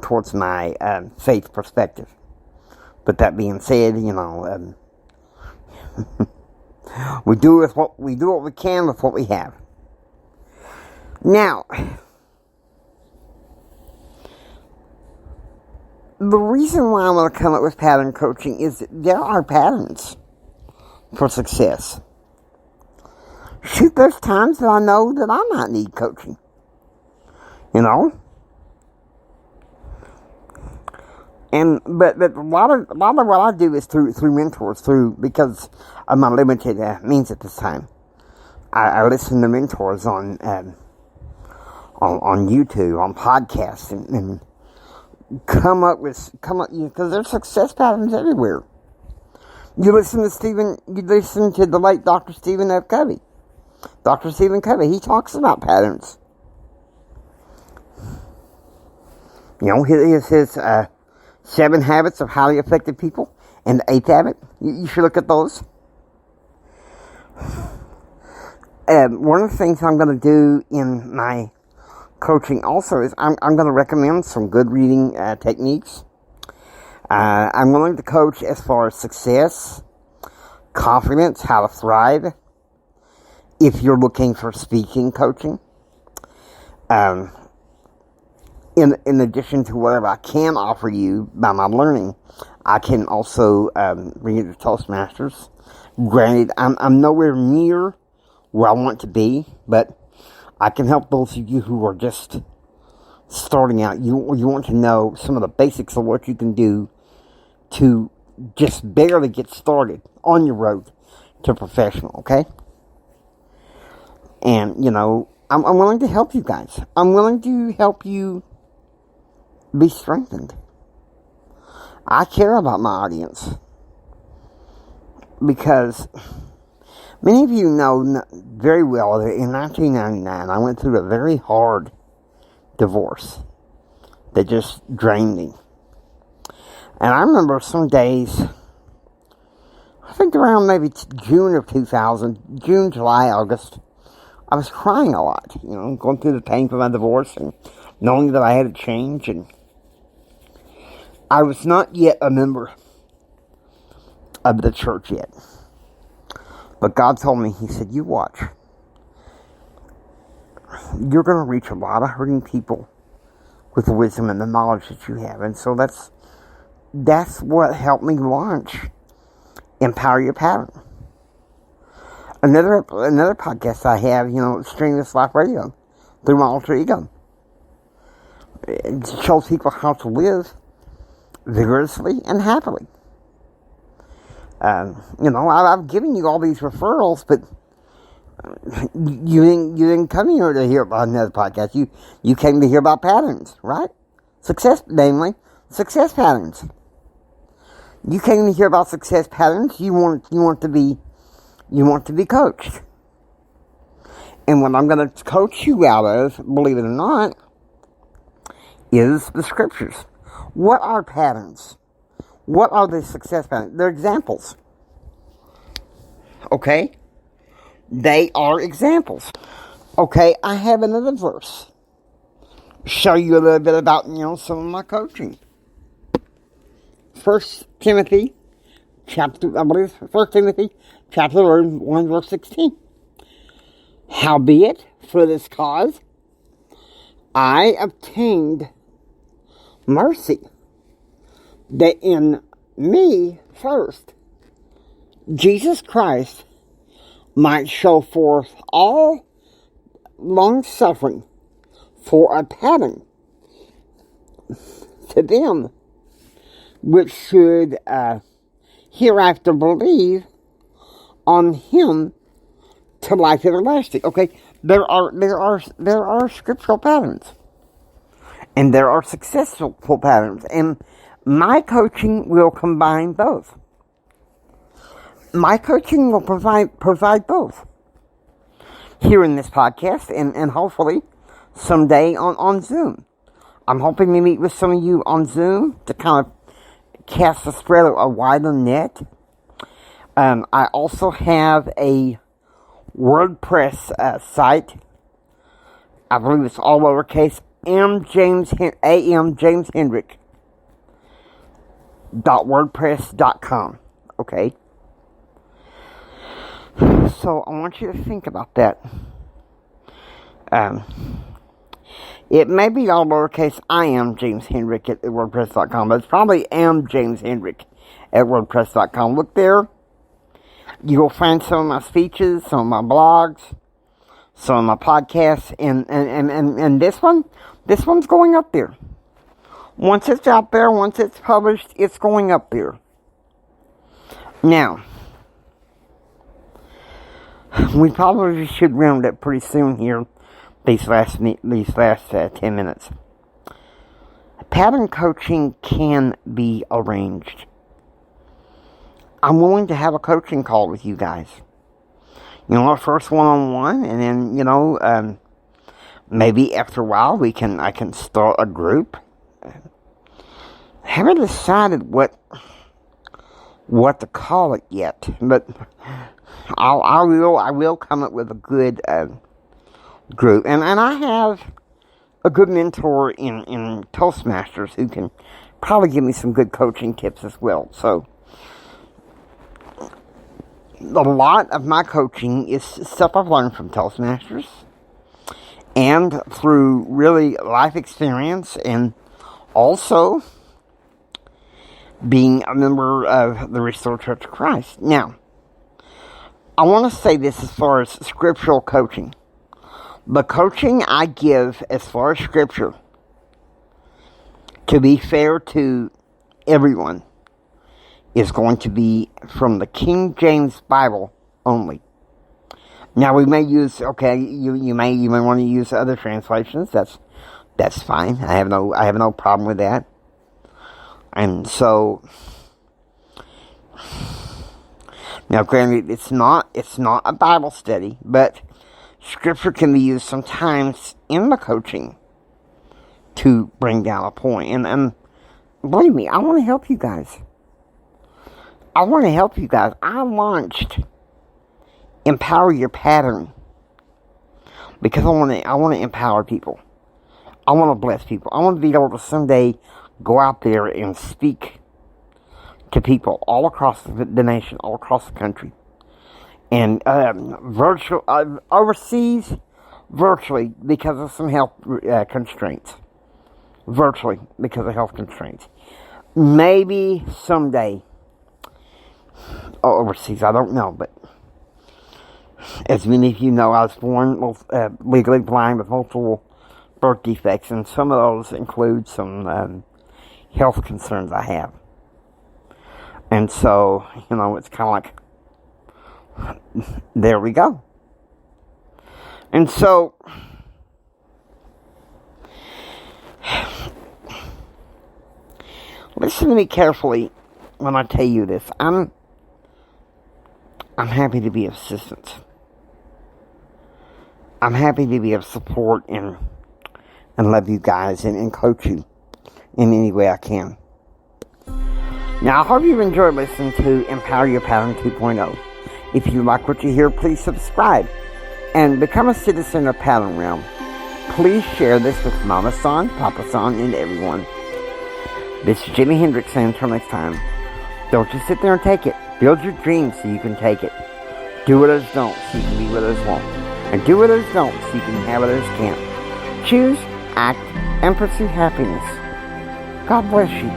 towards my faith perspective. But that being said, we do what we can with what we have. Now, the reason why I want to come up with pattern coaching is that there are patterns for success. Shoot, there's times that I know that I might need coaching. But a lot of what I do is through mentors, because of my limited means at this time. I listen to mentors on YouTube, on podcasts, and come up because there's success patterns everywhere. You listen to the late Dr. Stephen F. Covey. Dr. Stephen Covey, he talks about patterns. His 7 habits of highly effective people, and the 8th habit. You should look at those. One of the things I'm going to do in my coaching also is I'm going to recommend some good reading techniques. I'm willing to coach as far as success, confidence, how to thrive. If you're looking for speaking coaching, in addition to whatever I can offer you by my learning, I can also bring you to Toastmasters. Granted, I'm nowhere near where I want to be, but I can help those of you who are just starting out. You want to know some of the basics of what you can do to just barely get started on your road to professional, okay? And, I'm willing to help you guys. I'm willing to help you be strengthened. I care about my audience because many of you know very well that in 1999 I went through a very hard divorce that just drained me. And I remember some days, I think around maybe June of 2000, June, July, August, I was crying a lot, going through the pain of my divorce and knowing that I had to change. And I was not yet a member of the church yet. But God told me, He said, you watch. You're going to reach a lot of hurting people with the wisdom and the knowledge that you have. And so that's what helped me launch Empower Your Pattern. Another podcast I have, Streamless Life Radio, through my alter ego. It shows people how to live vigorously and happily. I've given you all these referrals, but you didn't come here to hear about another podcast. You came to hear about patterns, right? Success patterns. You came to hear about success patterns. You want to be coached. And what I'm going to coach you out of, believe it or not, is the scriptures. What are patterns? What are the success patterns? They're examples. Okay? They are examples. Okay, I have another verse. Show you a little bit about, some of my coaching. 1 Timothy chapter 1, verse 16. Howbeit, for this cause, I obtained mercy, that in me first, Jesus Christ might show forth all long suffering for a pattern to them which should hereafter believe on Him to life everlasting. Okay, there are scriptural patterns, and there are successful patterns, and my coaching will combine both. My coaching will provide both here in this podcast, and hopefully someday on Zoom. I'm hoping to meet with some of you on Zoom to kind of cast the spread a wider net. I also have a WordPress site. I believe it's all lowercase. amjameshendrick.wordpress.com. Okay? So I want you to think about that. It may be all lowercase. I am James Hendrick at WordPress.com, but it's probably am James Hendrick at WordPress.com. Look there. You'll find some of my speeches, some of my blogs, some of my podcasts, and this one's going up there. Once it's out there, once it's published, it's going up there. Now, we probably should round up pretty soon here. These last 10 minutes. Pattern coaching can be arranged. I'm willing to have a coaching call with you guys. You know, first one-on-one, and then maybe after a while I can start a group. I haven't decided what to call it yet, but I will come up with a good group, and I have a good mentor in Toastmasters who can probably give me some good coaching tips as well. So a lot of my coaching is stuff I've learned from Toastmasters and through really life experience, and also being a member of the Restored Church of Christ. Now, I want to say this as far as scriptural coaching. The coaching I give as far as scripture, to be fair to everyone, is going to be from the King James Bible only. Now we may use, you may want to use other translations. That's fine. I have no problem with that. And so, now granted, it's not a Bible study, but Scripture can be used sometimes in the coaching to bring down a point. And believe me, I want to help you guys. I launched Empower Your Pattern because I want to empower people. I want to bless people. I want to be able to someday go out there and speak to people all across the nation, all across the country. And overseas, virtually, because of some health constraints. Virtually, because of health constraints. Maybe someday, overseas, I don't know, but as many of you know, I was born legally blind with multiple birth defects, and some of those include some health concerns I have. And so, it's kind of like, there we go. And so, listen to me carefully when I tell you this. I'm happy to be of assistance. I'm happy to be of support and love you guys and coach you in any way I can. Now, I hope you've enjoyed listening to Empower Your Pattern 2.0. If you like what you hear, please subscribe and become a citizen of Pattern Realm. Please share this with Mama San, Papa San, and everyone. This is Jimi Hendrix saying until next time, don't just sit there and take it. Build your dreams so you can take it. Do what others don't so you can be what others won't. And do what others don't so you can have what others can't. Choose, act, and pursue happiness. God bless you.